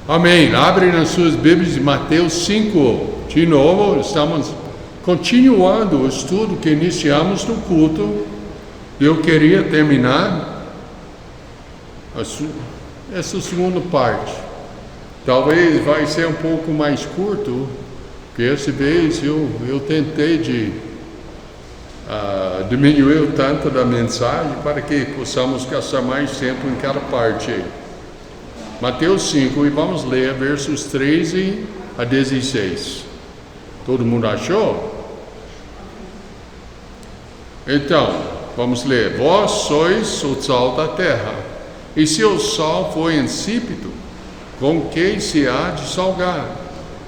Amém. Abre nas suas Bíblias Mateus 5. De novo, estamos continuando o estudo que iniciamos no culto. Eu queria terminar essa segunda parte. Talvez vai ser um pouco mais curto, porque essa vez eu tentei de diminuir tanto da mensagem para que possamos gastar mais tempo em cada parte. Mateus 5, e vamos ler versos 13 a 16. Todo mundo achou? Então, vamos ler. Vós sois o sal da terra, e se o sal for insípido, com que se há de salgar?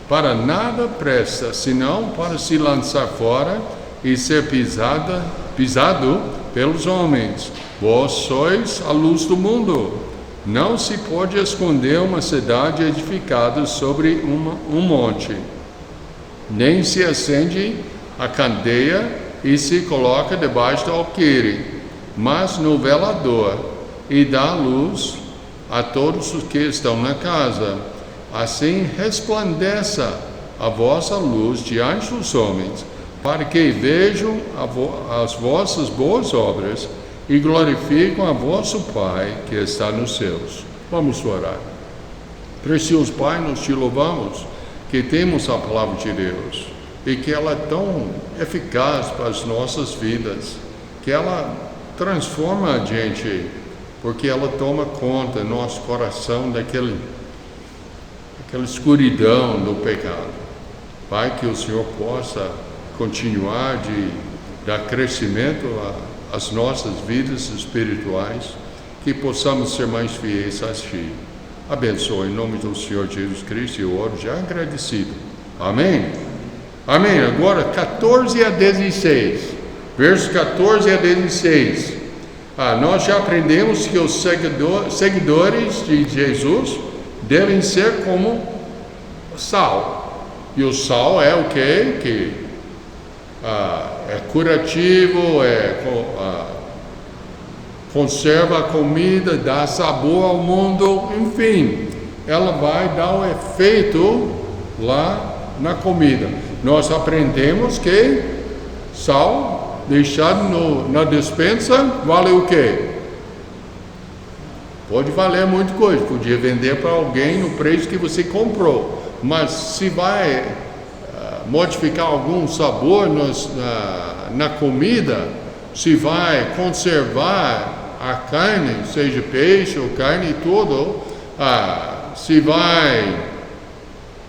Para nada presta, senão para se lançar fora e ser pisado pelos homens. Vós sois a luz do mundo. Não se pode esconder uma cidade edificada sobre um monte, nem se acende a candeia e se coloca debaixo do alqueire, mas no velador, e dá luz a todos os que estão na casa. Assim resplandeça a vossa luz diante dos homens, para que vejam as vossas boas obras e glorificam a vosso Pai que está nos céus. Vamos orar. Precioso Pai, nós te louvamos que temos a palavra de Deus e que ela é tão eficaz para as nossas vidas, que ela transforma a gente, porque ela toma conta do nosso coração daquela escuridão do pecado. Pai, que o Senhor possa continuar de dar crescimento às nossas vidas espirituais, que possamos ser mais fiéis a Ti. Abençoe em nome do Senhor Jesus Cristo, eu oro já agradecido. Amém? Amém. Agora 14 a 16, versos 14 a 16. Nós já aprendemos que os seguidores de Jesus devem ser como sal. E o sal é o quê? Que é curativo, conserva a comida, dá sabor ao mundo, enfim, ela vai dar um efeito lá na comida. Nós aprendemos que sal deixado na despensa vale o quê? Pode valer muita coisa, podia vender para alguém no preço que você comprou, mas se vai modificar algum sabor na comida, se vai conservar a carne, seja peixe ou carne e tudo, se vai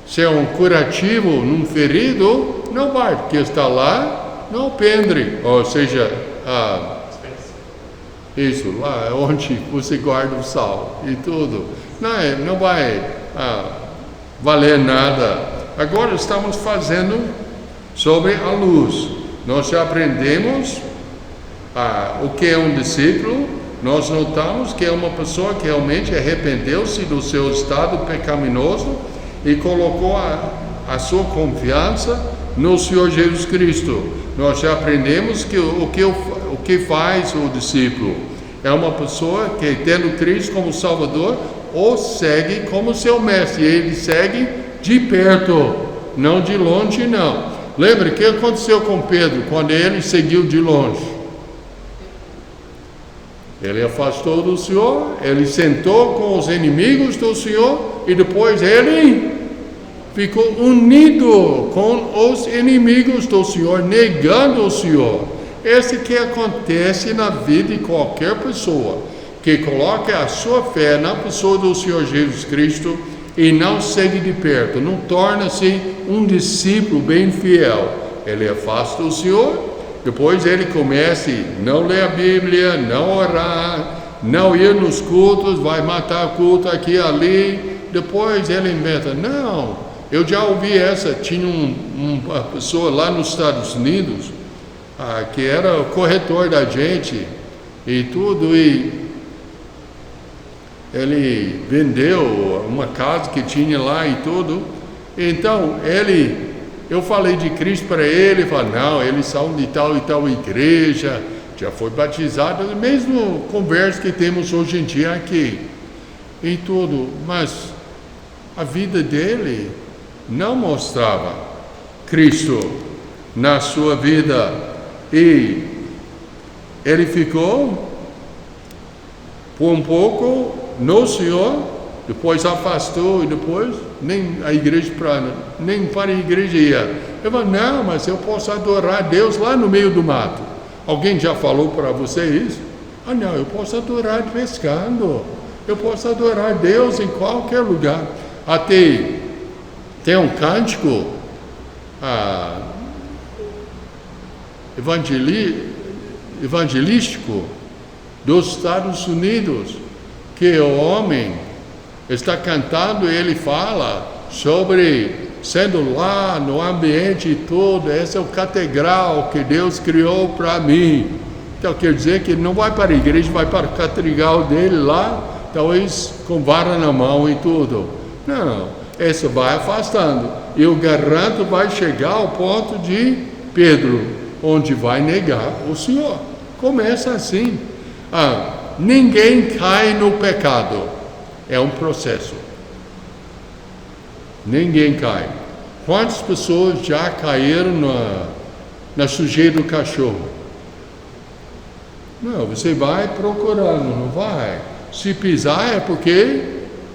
ser um curativo num ferido, não vai, porque está lá no alpendre, ou seja, isso, lá onde você guarda o sal e tudo, não vai valer nada. Agora estamos fazendo sobre a luz. Nós já aprendemos o que é um discípulo. Nós notamos que é uma pessoa que realmente arrependeu-se do seu estado pecaminoso e colocou a sua confiança no Senhor Jesus Cristo. Nós já aprendemos que o que faz o discípulo é uma pessoa que, tendo Cristo como Salvador, o segue como seu mestre. E ele segue de perto, não de longe, não. Lembra o que aconteceu com Pedro quando ele seguiu de longe? Ele afastou do Senhor, ele sentou com os inimigos do Senhor e depois ele ficou unido com os inimigos do Senhor, negando o Senhor. Esse que acontece na vida de qualquer pessoa que coloca a sua fé na pessoa do Senhor Jesus Cristo e não segue de perto, não torna-se um discípulo bem fiel. Ele afasta o Senhor, depois ele começa a não ler a Bíblia, não orar, não ir nos cultos, vai matar culto aqui e ali. Depois ele inventa, não, eu já ouvi essa, tinha uma pessoa lá nos Estados Unidos, que era o corretor da gente e tudo, e ele vendeu uma casa que tinha lá e tudo. Então eu falei de Cristo para ele, falou, não, eles são de tal e tal igreja, já foi batizado, a mesma conversa que temos hoje em dia aqui e tudo, mas a vida dele não mostrava Cristo na sua vida. E ele ficou por um pouco no Senhor, depois afastou e depois nem para a igreja ia. Eu falei, não, mas eu posso adorar Deus lá no meio do mato. Alguém já falou para você isso? Ah, não, eu posso adorar pescando. Eu posso adorar Deus em qualquer lugar. Até tem um cântico evangelístico dos Estados Unidos, que o homem está cantando e ele fala sobre sendo lá no ambiente todo, esse é o catedral que Deus criou para mim. Então quer dizer que ele não vai para a igreja, vai para o catedral dele lá, talvez com vara na mão e tudo. Não, esse vai afastando. E eu garanto vai chegar ao ponto de Pedro, onde vai negar o Senhor. Começa assim. Ninguém cai no pecado. É um processo. Ninguém cai. Quantas pessoas já caíram na sujeira do cachorro? Não, você vai procurando, não vai. Se pisar é porque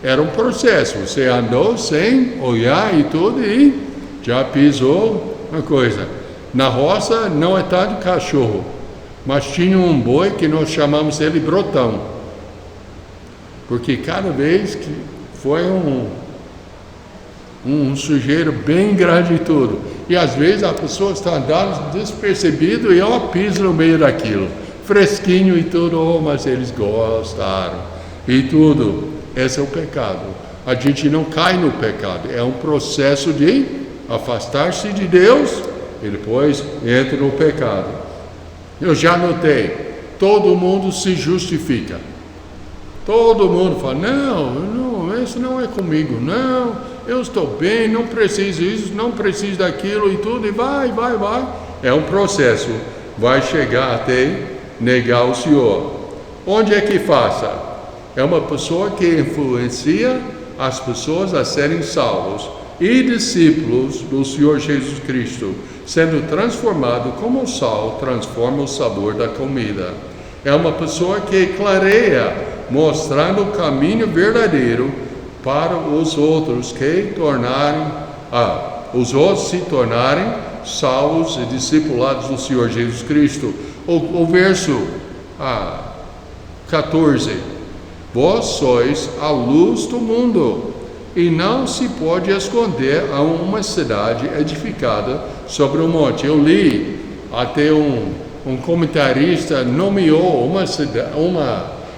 era um processo. Você andou sem olhar e tudo e já pisou uma coisa. Na roça não é tanto cachorro, mas tinha um boi que nós chamamos ele Brotão. Porque cada vez que foi um sujeiro bem grande e tudo. E às vezes a pessoa está andando despercebido e pisa no meio daquilo. Fresquinho e tudo, mas eles gostaram. E tudo. Esse é o pecado. A gente não cai no pecado. É um processo de afastar-se de Deus e depois entra no pecado. Eu já notei, todo mundo se justifica. Todo mundo fala, não, isso não é comigo, não, eu estou bem, não preciso disso, não preciso daquilo e tudo, e vai. É um processo, vai chegar até negar o Senhor. Onde é que faça? É uma pessoa que influencia as pessoas a serem salvos e discípulos do Senhor Jesus Cristo, sendo transformado como o sal transforma o sabor da comida. É uma pessoa que clareia, mostrando o caminho verdadeiro para os outros os outros se tornarem salvos e discipulados do Senhor Jesus Cristo. O verso 14: Vós sois a luz do mundo, e não se pode esconder a uma cidade edificada sobre um monte. Eu li, até um comentarista nomeou uma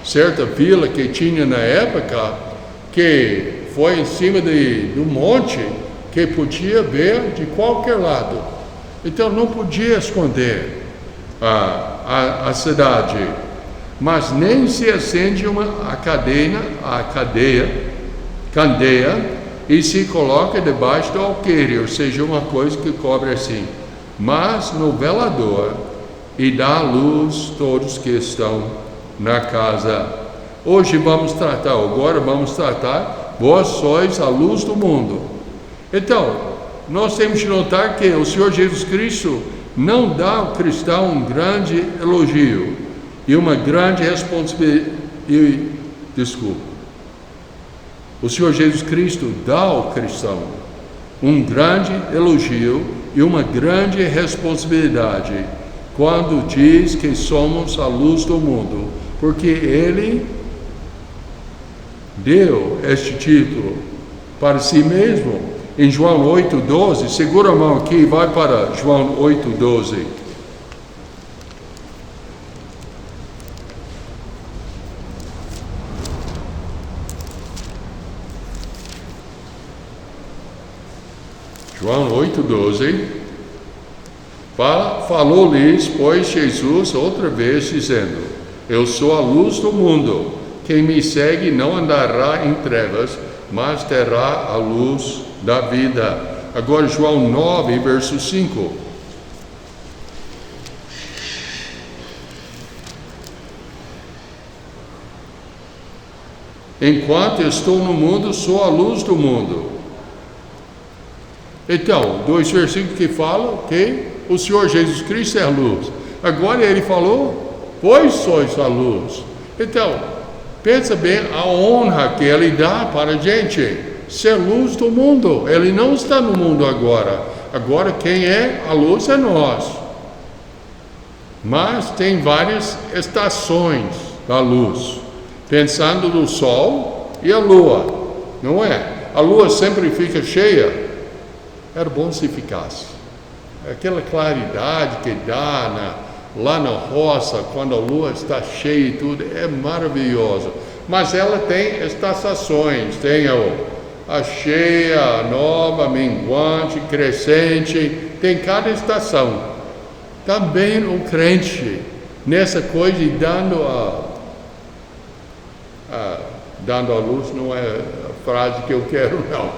certa vila que tinha na época, que foi em cima do monte, que podia ver de qualquer lado. Então não podia esconder a cidade, mas nem se acende a candeia e se coloca debaixo do alqueire, ou seja, uma coisa que cobre assim, mas no velador, e dá à luz todos que estão na casa. Agora vamos tratar, vós sois a luz do mundo. Então, nós temos que notar que o Senhor Jesus Cristo não dá ao cristão um grande elogio e uma grande responsabilidade. O Senhor Jesus Cristo dá ao cristão um grande elogio e uma grande responsabilidade quando diz que somos a luz do mundo, porque Ele deu este título para si mesmo. Em João 8,12, segura a mão aqui e vai para João 8,12. João 8,12, falou-lhes, pois, Jesus outra vez, dizendo: Eu sou a luz do mundo, quem me segue não andará em trevas, mas terá a luz da vida. Agora João 9, verso 5. Enquanto estou no mundo, sou a luz do mundo. Então, 2 versículos que falam que o Senhor Jesus Cristo é a luz. Agora ele falou, pois sois a luz. Então, pensa bem a honra que ele dá para a gente, ser luz do mundo. Ele não está no mundo agora. Agora quem é a luz é nós. Mas tem várias estações da luz, pensando no sol e a lua, não é? A lua sempre fica cheia. Era bom se ficasse. Aquela claridade que dá lá na roça, quando a lua está cheia e tudo, é maravilhoso. Mas ela tem estações, tem a cheia, a nova, a minguante, crescente, tem cada estação. Também o crente, nessa coisa de dando a luz, não é a frase que eu quero, não.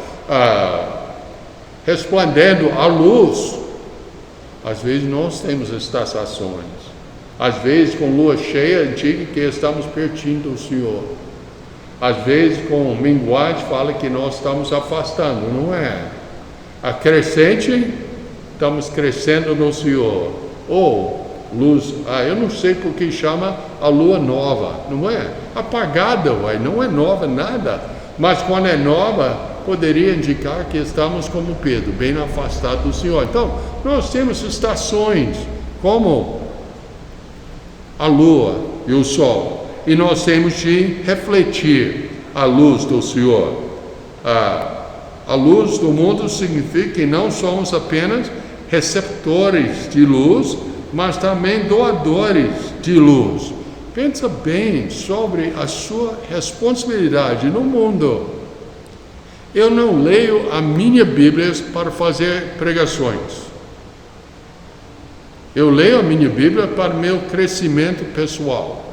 Resplandendo a luz. Às vezes nós temos estações. Às vezes com lua cheia, diga que estamos pertinho do Senhor. Às vezes com minguante, fala que nós estamos afastando, não é? A crescente, estamos crescendo no Senhor. Ou luz, eu não sei por que chama a lua nova, não é? Apagada, não é nova nada. Mas quando é nova, poderia indicar que estamos como Pedro, bem afastados do Senhor. Então, nós temos estações, como a lua e o sol, e nós temos de refletir a luz do Senhor. A luz do mundo significa que não somos apenas receptores de luz, mas também doadores de luz. Pensa bem sobre a sua responsabilidade no mundo. Eu não leio a minha Bíblia para fazer pregações. Eu leio a minha Bíblia para meu crescimento pessoal.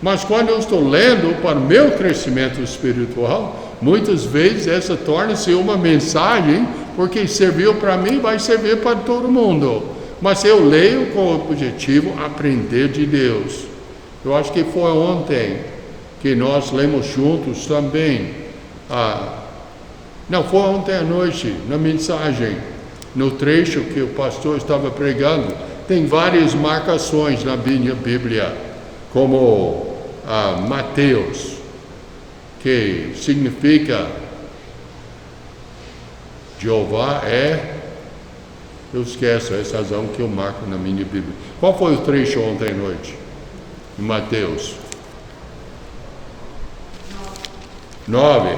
Mas quando eu estou lendo para meu crescimento espiritual, muitas vezes essa torna-se uma mensagem, porque serviu para mim, vai servir para todo mundo. Mas eu leio com o objetivo de aprender de Deus. Eu acho que foi ontem que nós lemos juntos também. Não, foi ontem à noite, na mensagem, no trecho que o pastor estava pregando. Tem várias marcações na minha Bíblia, como Mateus, que significa Jeová eu esqueço essa razão que eu marco na minha Bíblia. Qual foi o trecho ontem à noite? Em Mateus 9.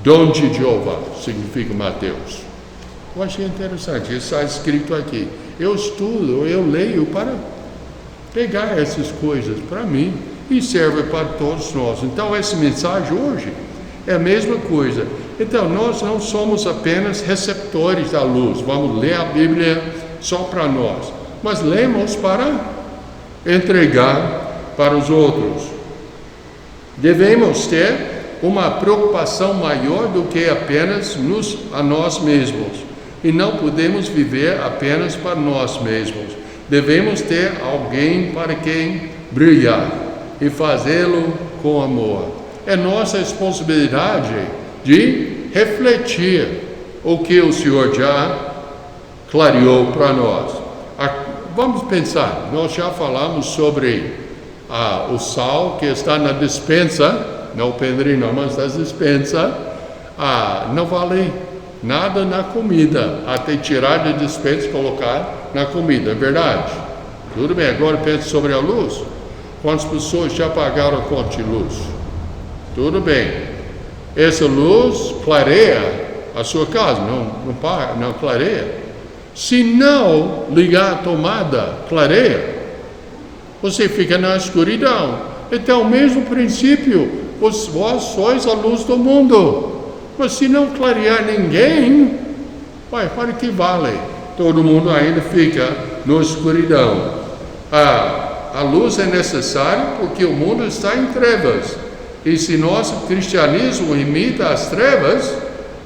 Dom de Jeová significa Mateus. Eu achei interessante, isso está escrito aqui. Eu estudo, eu leio para pegar essas coisas para mim e serve para todos nós. Então essa mensagem hoje é a mesma coisa. Então nós não somos apenas receptores da luz, vamos ler a Bíblia só para nós, mas lemos para entregar para os outros. Devemos ter uma preocupação maior do que apenas a nós mesmos, e não podemos viver apenas para nós mesmos. Devemos ter alguém para quem brilhar e fazê-lo com amor. É nossa responsabilidade de refletir o que o Senhor já clareou para nós. Vamos pensar, nós já falamos sobre o sal que está na despensa, não o pedrinho não, mas das despensas, não vale nada na comida, até tirar da despensa e colocar na comida, é verdade? Tudo bem, agora pense sobre a luz. Quantas pessoas já pagaram a conta de luz? Tudo bem. Essa luz clareia a sua casa, não clareia. Se não ligar a tomada, clareia. Você fica na escuridão. Então, o mesmo princípio, vós sois a luz do mundo. Mas se não clarear ninguém, para que vale? Todo mundo ainda fica na escuridão. A luz é necessária porque o mundo está em trevas. E se nosso cristianismo imita as trevas,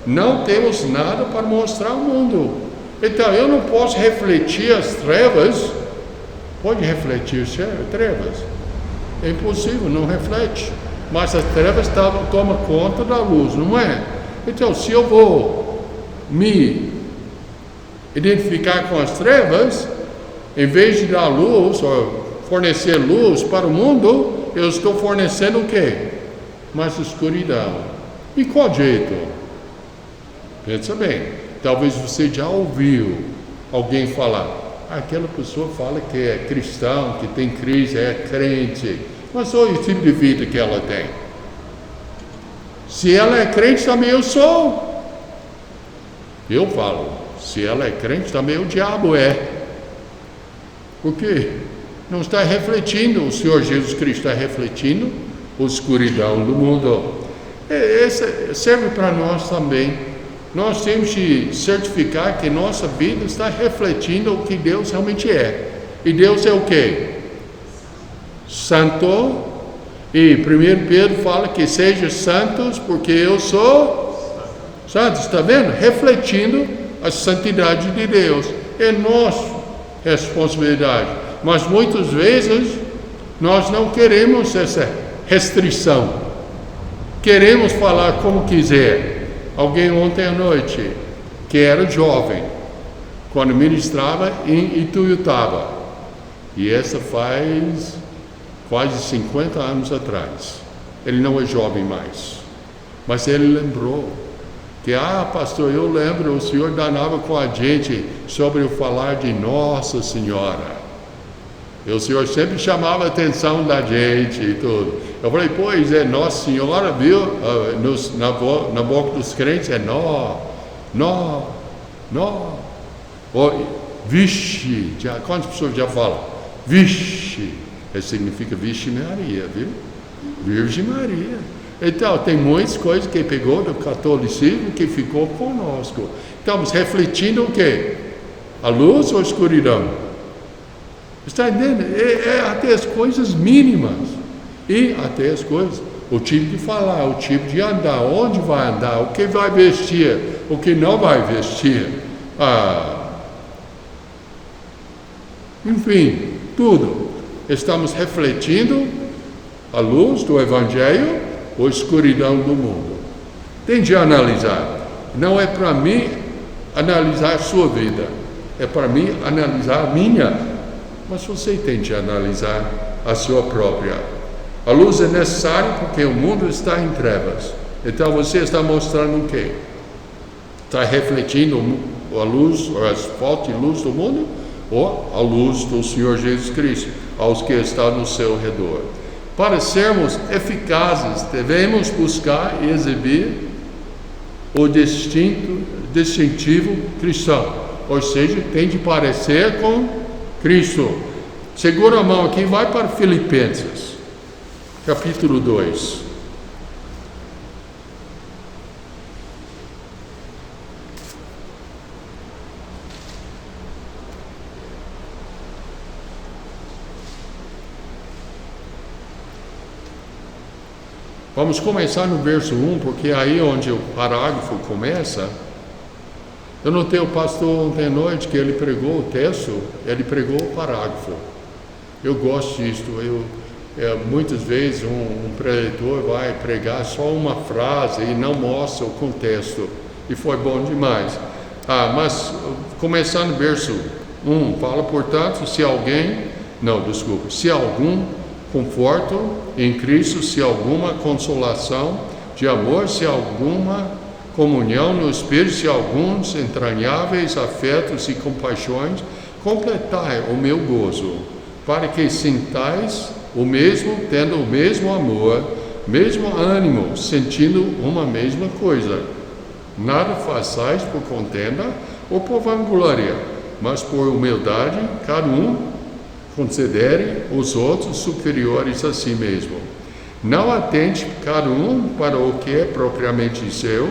não temos nada para mostrar ao mundo. Então, eu não posso refletir as trevas. Pode refletir trevas? É impossível, não reflete. Mas as trevas tomam conta da luz, não é? Então, se eu vou me identificar com as trevas, em vez de dar luz, ou fornecer luz para o mundo, eu estou fornecendo o quê? Mais escuridão. E qual jeito? Pensa bem, talvez você já ouviu alguém falar, aquela pessoa fala que é cristão, que tem crise, é crente, mas olha o tipo de vida que ela tem. Se ela é crente, também eu sou. Eu falo, se ela é crente, também o diabo é. Por quê? Não está refletindo, o Senhor Jesus Cristo está refletindo a escuridão do mundo. Essa serve para nós também. Nós temos de certificar que nossa vida está refletindo o que Deus realmente é. E Deus é o quê? Santo. E 1 Pedro fala que sejam santos, porque eu sou santo. Está vendo? Refletindo a santidade de Deus. É nossa responsabilidade. Mas muitas vezes nós não queremos essa restrição. Queremos falar como quiser. Alguém ontem à noite, que era jovem, quando ministrava em Ituiutaba, e essa faz quase 50 anos atrás. Ele não é jovem mais, mas ele lembrou que, pastor, eu lembro, o senhor danava com a gente sobre o falar de Nossa Senhora. E o senhor sempre chamava a atenção da gente e tudo. Eu falei, pois é, Nossa Senhora, viu? Na boca dos crentes é nó. Vixe, quantas pessoas já falam? Vixe, isso significa Vixe Maria, viu? Virgem Maria. Então, tem muitas coisas que pegou do catolicismo que ficou conosco. Estamos refletindo o quê? A luz ou a escuridão? Está entendendo? Até as coisas mínimas. E até as coisas, o tipo de falar, o tipo de andar, onde vai andar, o que vai vestir, o que não vai vestir. Enfim, tudo. Estamos refletindo a luz do Evangelho ou a escuridão do mundo. Tem de analisar. Não é para mim analisar a sua vida, é para mim analisar a minha. Mas você tem de analisar a sua própria. A luz é necessária porque o mundo está em trevas. Então você está mostrando o quê? Está refletindo a luz, ou a falta de luz do mundo, ou a luz do Senhor Jesus Cristo, aos que estão no seu redor. Para sermos eficazes, devemos buscar e exibir o distintivo cristão. Ou seja, tem de parecer com Cristo. Segura a mão aqui, vai para Filipenses, capítulo 2. Vamos começar no verso 1, porque aí onde o parágrafo começa. Eu notei o pastor ontem à noite que ele pregou o texto, ele pregou o parágrafo. Eu gosto disso. Muitas vezes um pregador vai pregar só uma frase e não mostra o contexto. E foi bom demais. Mas começando no verso 1, fala, portanto, se algum conforto em Cristo, se alguma consolação de amor, se alguma comunhão no Espírito, se alguns entranháveis afetos e compaixões, completai o meu gozo, para que sintais o mesmo, tendo o mesmo amor, mesmo ânimo, sentindo uma mesma coisa. Nada façais por contenda ou por vanglória, mas por humildade, cada um considere os outros superiores a si mesmo. Não atente cada um para o que é propriamente seu,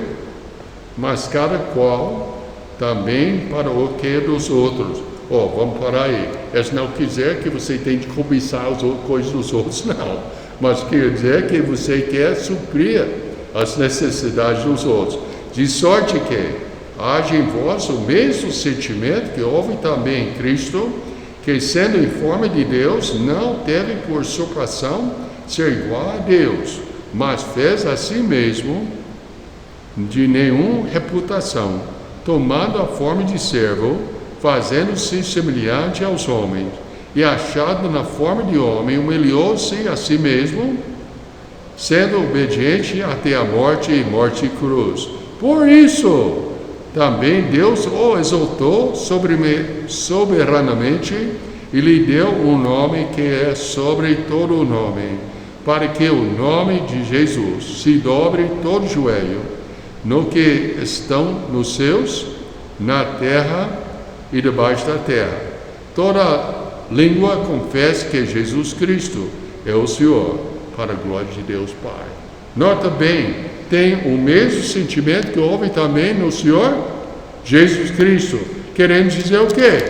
mas cada qual também para o que é dos outros. Vamos parar aí. Isso não quer dizer que você tem de cobiçar as coisas dos outros, não. Mas quer dizer que você quer suprir as necessidades dos outros. De sorte que haja em vós o mesmo sentimento que houve também em Cristo, que sendo em forma de Deus, não teve por usurpação ser igual a Deus, mas fez a si mesmo de nenhuma reputação, tomando a forma de servo, fazendo-se semelhante aos homens, e achado na forma de homem, humilhou-se a si mesmo, sendo obediente até a morte e morte de cruz. Por isso, também Deus o exaltou soberanamente e lhe deu um nome que é sobre todo o nome, para que o nome de Jesus se dobre todo joelho, no que estão nos céus, na terra e debaixo da terra. Toda língua confesse que Jesus Cristo é o Senhor, para a glória de Deus Pai. Nota bem, tem o mesmo sentimento que houve também no Senhor Jesus Cristo. Querendo dizer o quê?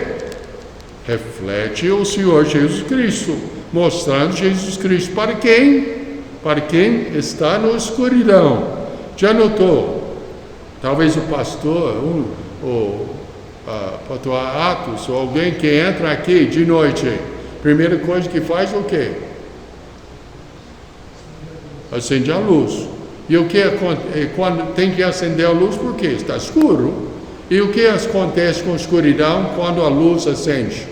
Reflete o Senhor Jesus Cristo, mostrando Jesus Cristo para quem? Para quem está na escuridão. Já notou? Talvez o pastor, pastor Atos, ou alguém que entra aqui de noite, primeira coisa que faz é o quê? Acende a luz. E o que quando tem que acender a luz, por quê? Está escuro. E o que acontece com a escuridão quando a luz acende?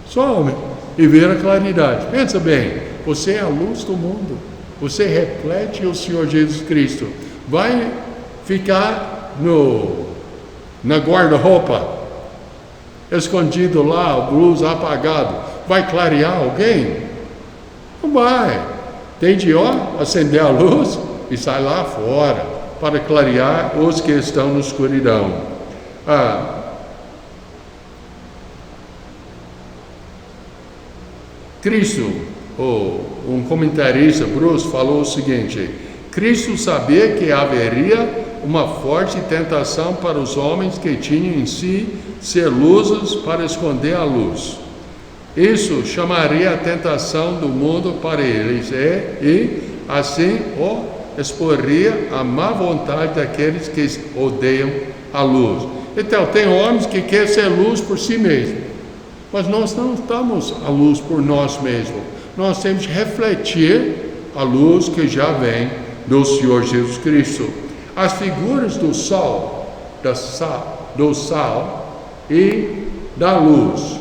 Some e vira claridade. Pensa bem, você é a luz do mundo. Você reflete o Senhor Jesus Cristo. Vai ficar na guarda-roupa, escondido lá, a luz apagado. Vai clarear alguém? Não vai. Tem de acender a luz e sai lá fora para clarear os que estão na escuridão. Cristo, um comentarista, Bruce, falou o seguinte: Cristo sabia que haveria uma forte tentação para os homens que tinham em si ser luzes para esconder a luz. Isso chamaria a tentação do mundo para eles e assim exporria a má vontade daqueles que odeiam a luz. Então, tem homens que querem ser luz por si mesmos, mas nós não estamos a luz por nós mesmos. Nós temos que refletir a luz que já vem do Senhor Jesus Cristo. As figuras do sol, do sal e da luz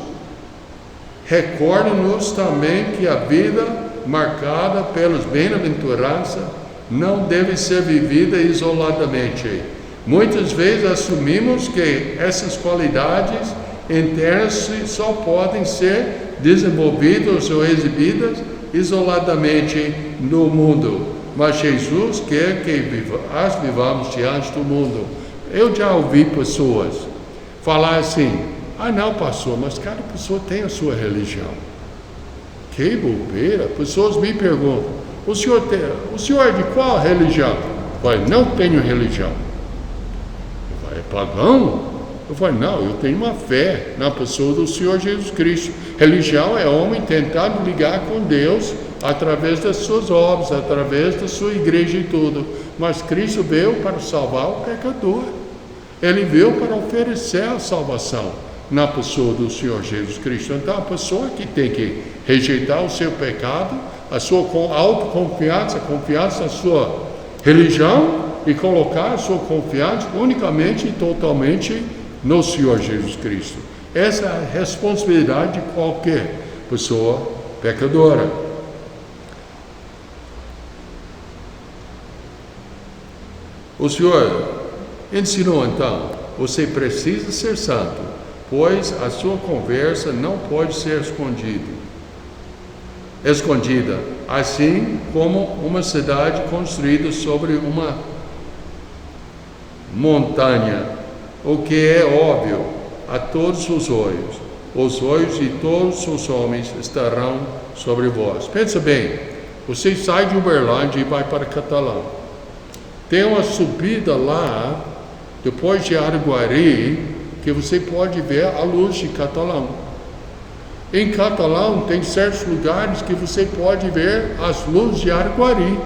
recordam-nos também que a vida marcada pelas bem-aventuranças não deve ser vivida isoladamente. Muitas vezes assumimos que essas qualidades internas só podem ser desenvolvidas ou exibidas isoladamente no mundo, mas Jesus quer que as vivamos diante do mundo. Eu já ouvi pessoas falar assim: não, pastor, mas cada pessoa tem a sua religião. Que bobeira! Pessoas me perguntam: o senhor é de qual religião? Eu falei: não tenho religião. Eu falei: é pagão? Eu falei: não, eu tenho uma fé na pessoa do Senhor Jesus Cristo. Religião é homem tentando ligar com Deus através das suas obras, através da sua igreja e tudo. Mas Cristo veio para salvar o pecador. Ele veio para oferecer a salvação na pessoa do Senhor Jesus Cristo. Então, a pessoa que tem que rejeitar o seu pecado, a sua autoconfiança, a confiança na sua religião, e colocar a sua confiança unicamente e totalmente no Senhor Jesus Cristo. Essa é a responsabilidade de qualquer pessoa pecadora. O Senhor ensinou então: você precisa ser santo, pois a sua conversa não pode ser escondida, assim como uma cidade construída sobre uma montanha, o que é óbvio a todos os olhos de todos os homens estarão sobre vós. Pensa bem, você sai de Uberlândia e vai para Catalão. Tem uma subida lá, depois de Araguari, que você pode ver a luz de Catalão. Em Catalão tem certos lugares que você pode ver as luzes de Araguari.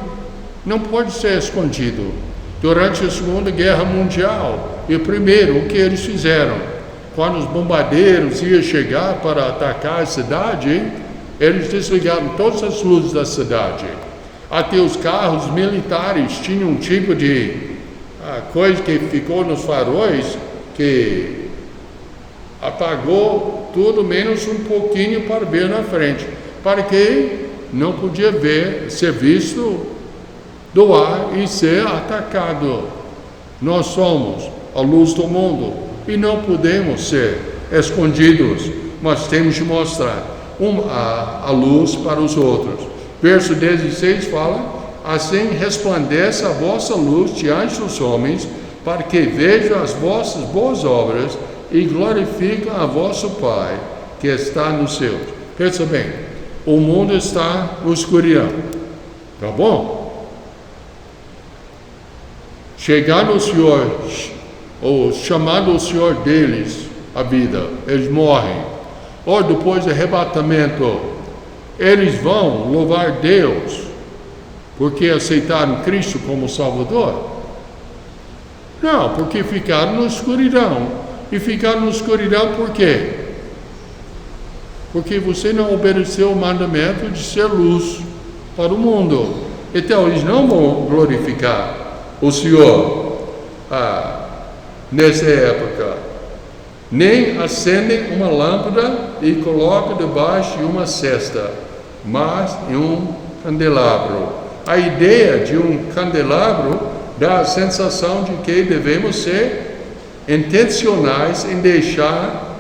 Não pode ser escondido. Durante a Segunda Guerra Mundial e primeiro, o que eles fizeram? Quando os bombardeiros iam chegar para atacar a cidade, eles desligaram todas as luzes da cidade. Até os carros militares tinham um tipo de coisa que ficou nos faróis que apagou tudo menos um pouquinho para ver na frente, para que não podia ser visto do ar e ser atacado. Nós somos a luz do mundo e não podemos ser escondidos, mas temos de mostrar a luz para os outros. Verso 16 fala: assim resplandece a vossa luz diante dos homens, para que vejam as vossas boas obras e glorifiquem a vosso Pai que está nos céus. Pensa bem, o mundo está no escuridão, tá bom? Chegar no Senhor, ou chamado o Senhor deles a vida, eles morrem. Ou depois do arrebatamento, eles vão louvar Deus porque aceitaram Cristo como Salvador? Não, porque ficaram na escuridão. E ficaram na escuridão por quê? Porque você não obedeceu o mandamento de ser luz para o mundo. Então eles não vão glorificar o Senhor nessa época. Nem acendem uma lâmpada e colocam debaixo de uma cesta, mas em um candelabro. A ideia de um candelabro dá a sensação de que devemos ser intencionais em deixar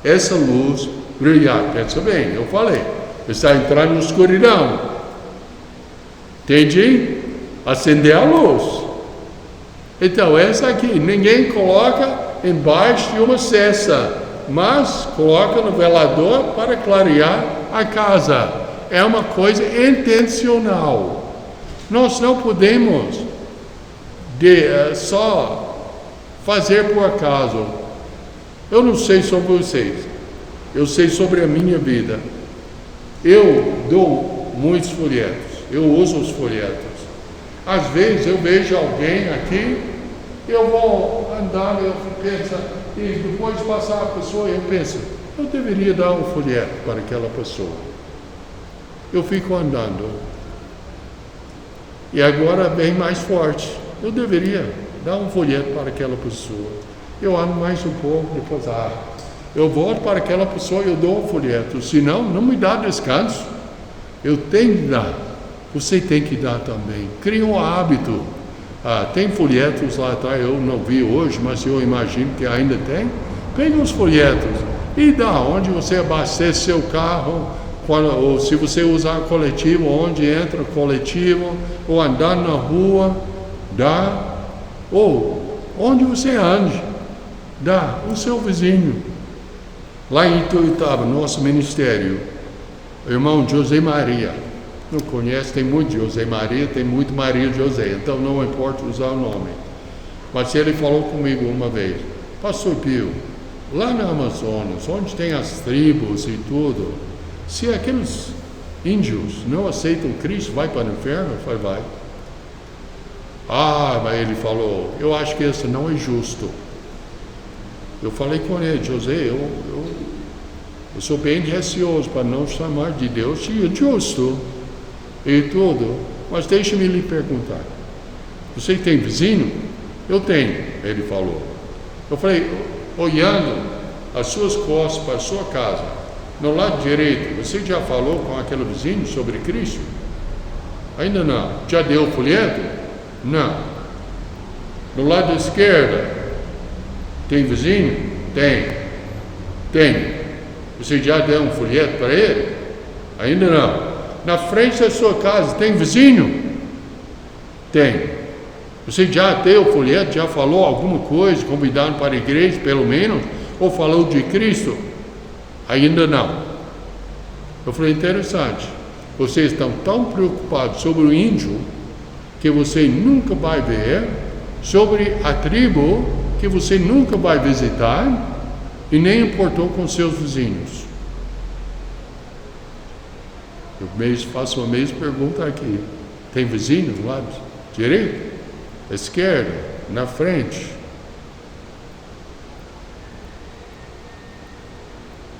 essa luz brilhar. Pensa bem, eu falei, está entrando na escuridão. Entendi? Acender a luz. Então, essa aqui, ninguém coloca embaixo de uma cesta, mas coloca no velador para clarear a casa. É uma coisa intencional. Nós não podemos só fazer por acaso. Eu não sei sobre vocês, eu sei sobre a minha vida. Eu dou muitos folhetos, eu uso os folhetos. Às vezes eu vejo alguém aqui, eu vou andar, eu penso, e depois de passar a pessoa, eu penso, eu deveria dar um folheto para aquela pessoa. Eu fico andando. E agora bem mais forte, eu deveria dar um folheto para aquela pessoa. Eu ando mais um pouco, depois, eu volto para aquela pessoa e eu dou um folheto. Senão, não me dá descanso. Eu tenho que dar. Você tem que dar também. Cria um hábito. Tem folhetos lá atrás, eu não vi hoje, mas eu imagino que ainda tem. Pega os folhetos e dá onde você abastece seu carro, ou se você usar coletivo, onde entra o coletivo, ou andar na rua, dá. Ou onde você ande, dá o seu vizinho. Lá em Ituiutaba, nosso ministério, o irmão José Maria, não conhece, tem muito José Maria, tem muito Maria José, então não importa usar o nome. Mas ele falou comigo uma vez: Pastor Pio, lá na Amazonas, onde tem as tribos e tudo, se aqueles índios não aceitam Cristo, vai para o inferno? Eu falei, vai. Mas ele falou, eu acho que isso não é justo. Eu falei com ele, José, eu sou bem receoso para não chamar de Deus de injusto e tudo, mas deixe-me lhe perguntar, você tem vizinho? Eu tenho, ele falou. Eu falei, olhando as suas costas para a sua casa, no lado direito, você já falou com aquele vizinho sobre Cristo? Ainda não. Já deu o folheto? Não. No lado esquerdo, tem vizinho? Tem. Você já deu um folheto para ele? Ainda não. Na frente da sua casa, tem vizinho? Tem. Você já deu o folheto, já falou alguma coisa, convidando para a igreja, pelo menos, ou falou de Cristo? Ainda não. Eu falei, interessante. Vocês estão tão preocupados sobre o índio que você nunca vai ver, sobre a tribo que você nunca vai visitar e nem importou com seus vizinhos. Eu faço a mesma pergunta aqui. Tem vizinho do lado direito? esquerda, na frente.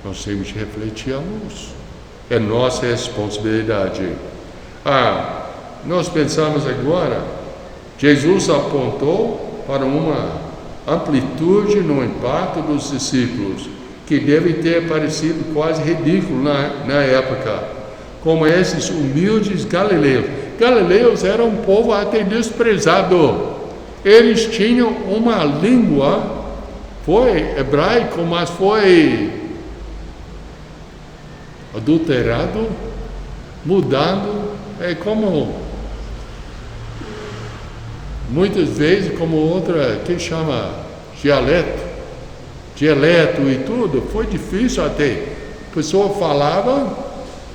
Nós temos que refletir a luz. É nossa responsabilidade. Nós pensamos agora, Jesus apontou para uma amplitude no impacto dos discípulos, que deve ter parecido quase ridículo na época, como esses humildes galileus. Galileus eram um povo até desprezado. Eles tinham uma língua, foi hebraico, mas foi adulterado, mudando, como muitas vezes como outra que chama dialeto e tudo, foi difícil até. A pessoa falava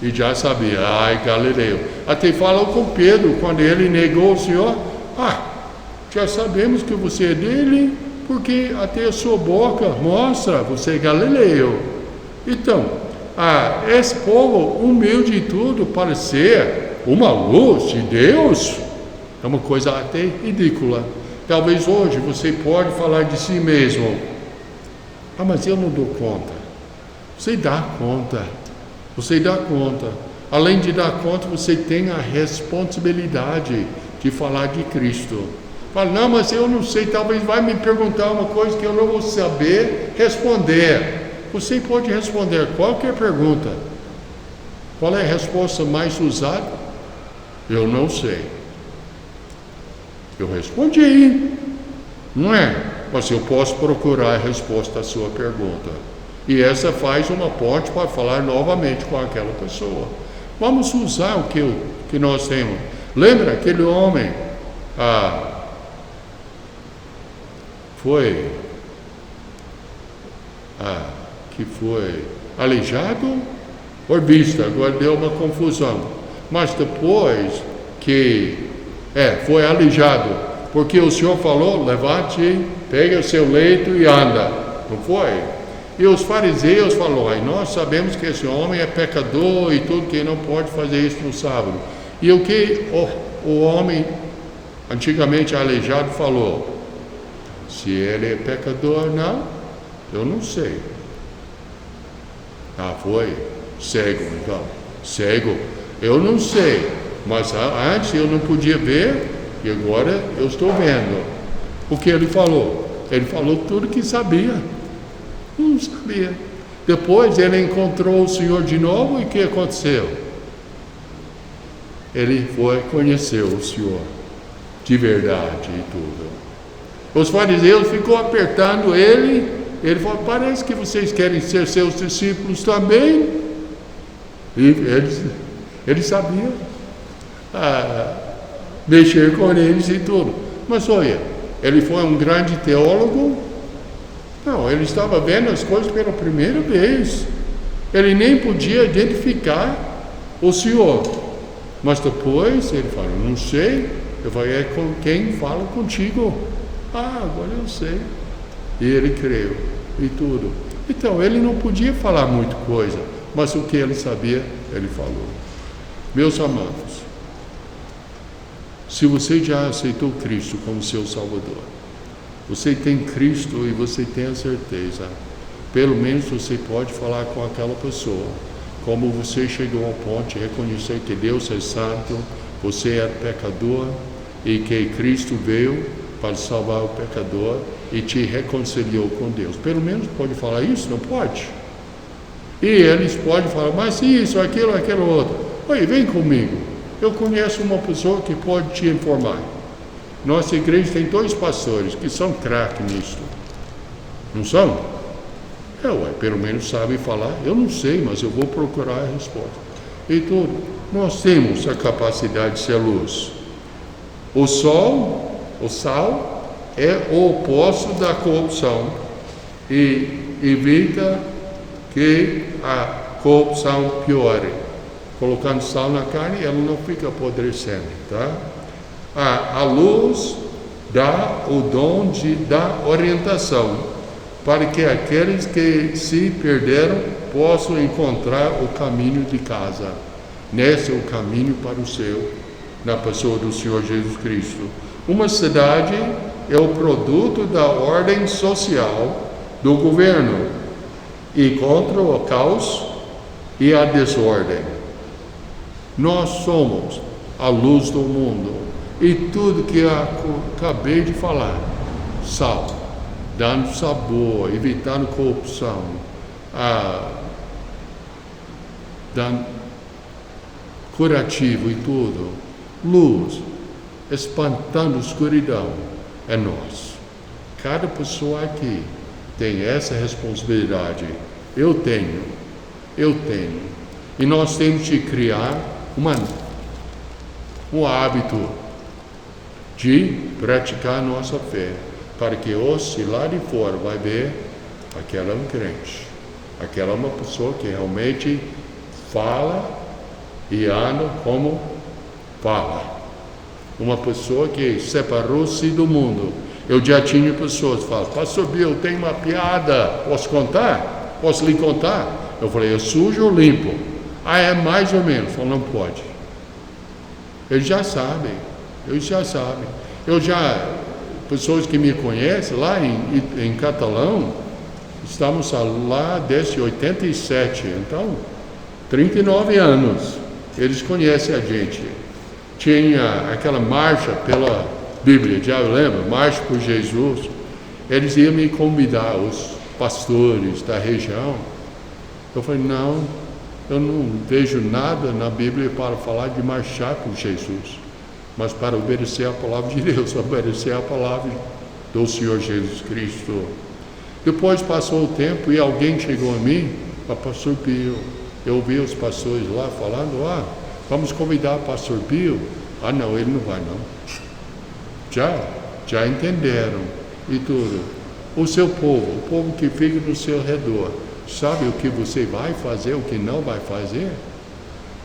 e já sabia, é Galileu. Até falou com Pedro, quando ele negou o Senhor, já sabemos que você é dele, porque até a sua boca mostra, você é Galileu. Então, esse povo humilde e tudo, parecer uma luz de Deus, é uma coisa até ridícula. Talvez hoje você pode falar de si mesmo, mas eu não dou conta. Você dá conta. Além de dar conta, você tem a responsabilidade de falar de Cristo. Fala, não, mas eu não sei, talvez vai me perguntar uma coisa que eu não vou saber responder. Você pode responder qualquer pergunta. Qual é a resposta mais usada? Eu não sei. Eu respondi, não é? Mas eu posso procurar a resposta à sua pergunta. E essa faz uma ponte para falar novamente com aquela pessoa. Vamos usar o que nós temos. Lembra aquele homem que foi aleijado por vista, agora deu uma confusão. Mas depois que foi aleijado, porque o Senhor falou, levante, pega o seu leito e anda, não foi? E os fariseus falaram, nós sabemos que esse homem é pecador e tudo, que não pode fazer isso no sábado. E o que o homem antigamente aleijado falou? Se ele é pecador, não, eu não sei. Foi cego, então. Cego, eu não sei, mas antes eu não podia ver e agora eu estou vendo. O que ele falou? Ele falou tudo que sabia. Não sabia. Depois ele encontrou o Senhor de novo e o que aconteceu? Ele foi conhecer o Senhor de verdade e tudo. Os fariseus ficou apertando ele. Ele falou, parece que vocês querem ser seus discípulos também. E ele sabia mexer com eles e tudo. Mas olha, ele foi um grande teólogo? Não, ele estava vendo as coisas pela primeira vez. Ele nem podia identificar o Senhor. Mas depois ele falou, não sei. Eu falei, é com quem fala contigo. Agora eu sei. E ele creu e tudo. Então ele não podia falar muita coisa, mas o que ele sabia, ele falou. Meus amados, se você já aceitou Cristo como seu Salvador, você tem Cristo e você tem a certeza, pelo menos você pode falar com aquela pessoa, como você chegou ao ponto de reconhecer que Deus é santo, você é pecador e que Cristo veio para salvar o pecador e te reconciliou com Deus. Pelo menos pode falar isso, não pode? E eles podem falar, mas isso, aquilo outro. Oi, vem comigo. Eu conheço uma pessoa que pode te informar. Nossa igreja tem 2 pastores que são craques nisso. Não são? Pelo menos sabem falar. Eu não sei, mas eu vou procurar a resposta. E tudo. Nós temos a capacidade de ser luz. O sal é o oposto da corrupção e evita que a corrupção piore. Colocando sal na carne, ela não fica apodrecendo, tá? A luz dá o dom da orientação, para que aqueles que se perderam possam encontrar o caminho de casa. Nesse é o caminho para o céu, na pessoa do Senhor Jesus Cristo. Uma cidade é o produto da ordem social do governo e contra o caos e a desordem. Nós somos a luz do mundo e tudo que acabei de falar, sal, dando sabor, evitando corrupção, dando curativo e tudo, luz, espantando a escuridão, é nós. Cada pessoa aqui tem essa responsabilidade. Eu tenho. E nós temos que criar um hábito de praticar nossa fé, para que se lá de fora vai ver, aquela é um crente, aquela é uma pessoa que realmente fala e anda como fala. Uma pessoa que separou-se do mundo. Eu já tinha pessoas que falam, pastor Bill, eu tenho uma piada, posso contar? Posso lhe contar? Eu falei, é sujo ou limpo? É mais ou menos. Falei, não pode. Eles já sabem. Pessoas que me conhecem lá em Catalão, estamos lá desde 87, então 39 anos. Eles conhecem a gente. Tinha aquela marcha pela Bíblia, já lembra? Marcha por Jesus. Eles iam me convidar, os pastores da região. Eu falei, não, eu não vejo nada na Bíblia para falar de marchar por Jesus, mas para obedecer a palavra de Deus, obedecer a palavra do Senhor Jesus Cristo. Depois passou o tempo e alguém chegou a mim, a pastor Pio. Eu ouvi os pastores lá falando, vamos convidar o pastor Pio. Não, ele não vai não. Já entenderam e tudo. O seu povo, o povo que fica no seu redor, sabe o que você vai fazer, o que não vai fazer?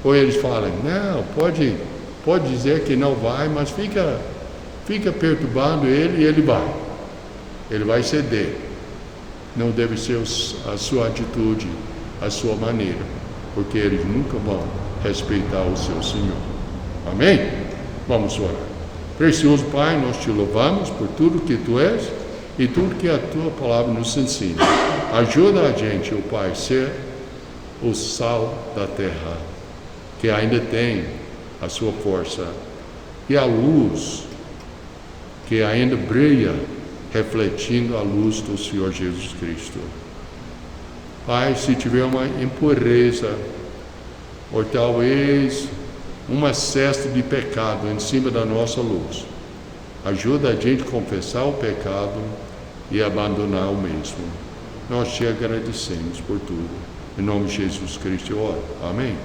Ou eles falam, não, pode dizer que não vai, mas fica perturbando ele e ele vai. Ele vai ceder. Não deve ser a sua atitude, a sua maneira, porque eles nunca vão respeitar o seu Senhor. Amém? Vamos orar. Precioso Pai, nós te louvamos por tudo que tu és e tudo que a tua palavra nos ensina. Ajuda a gente, ó Pai, a ser o sal da terra, que ainda tem a sua força, e a luz que ainda brilha, refletindo a luz do Senhor Jesus Cristo. Pai, se tiver uma impureza, ou talvez um excesso de pecado em cima da nossa luz, ajuda a gente a confessar o pecado e abandonar o mesmo. Nós te agradecemos por tudo. Em nome de Jesus Cristo eu oro. Amém.